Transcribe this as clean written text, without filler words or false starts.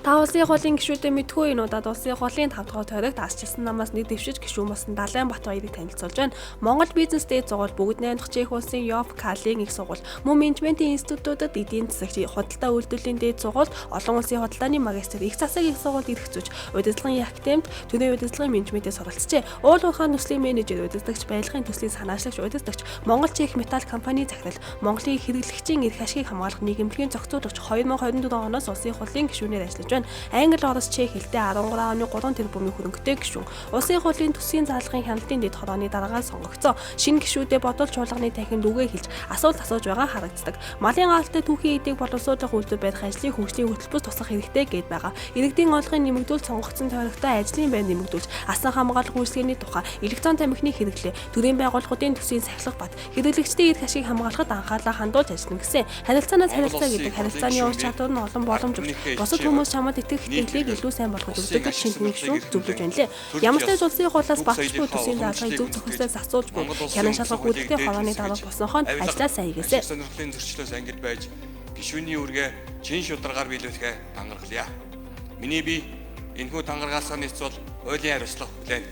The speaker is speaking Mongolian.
Та улсын их хурлын гишүүдээ мэдгүй энэ удаад улсын их хурлын 5 дахь тойрогт асчилсан намаас нэг дэвшиж гишүүн болсон Далайн Бат баярыг танилцуулж байна. Монгол бизнес дээд сургууль бүгд найрамдах чих улсын Ёв Калын их сургууль, мөн менежментийн институтуудад эдийн засаг худалдаа үйлдвэрлэлийн дээд сургууль, олон улсын худалдааны магистр, их засаг их сургуульд ирэх зүйч, удирдлагын академид төний удирдлагын менежментээр суралцжээ. Уул уурхайн төслийн менежер, удирдлагч, баялагын төслийн санаачлагч, удирдлагч, Монгол Чех металл компани захирал, Монголын хэрэглэгчийн эрх ашгийг хамгаалах нийгэмлэгийн зохицуулагч 2024 оноос улсын их хурлын гишүүнээр ажиллаж байна. Англи, орос, чех хэлтэй 13.3 тэрбумын хөрөнгөтэй гишүүн. Улсын их хурлын төсвийн заалгын хяналтын дэд хорооны дараагаар сонгогдсон. Шинэ гишүүдэд бодол чуулганы танхимд үгээ хэлж асуулт асууж байгаа харагддаг. Малын гаалтай түүхийн эдийг боловсруулах үйлдвэр барих ажлын хөгжлийн хөтөлбөр тусах хэрэгтэй гэд байгаа. Иргэдийн оолгын нэмэгдүүл сонгогдсон тойрогтой ажлын байр нэмэгдүүлж, асан хамгаалах үйлчлэгээний тухай, электрон тамхины хэрэглээ, төрийн байгууллагуудын төсвийн сахилах бат, хэрэглэгчдийн эрх ашгийг хамгаалахад анхаарлаа хандуулж ажиллана гэсэн. Харилцаанаас харилцаа гэдэг харилцааны ур чадвар нь олон боломж өгч, бусад хүмүүс чамд итгэх итгэлийг илүү сайн болгож өгдөг гэж шинэ гишүүн зөвлөж байна лээ. Ямар ч улсын хуулиас багцгүй төсвийн даатгыг зөв зохицуулж асууж буй хянан шалгах үүдэлтэй хорооны дарга болсон хойно ажиллаа сайн хийгээсэй. Сонирхлын зөрчлөөс ангид байж гишүүний үргээ чин шударгаар биелүүлэхэ тангаргалъя. Миний бие энэхүү тангаргаалсанаас бол хуулийн хариуцлага хүлээн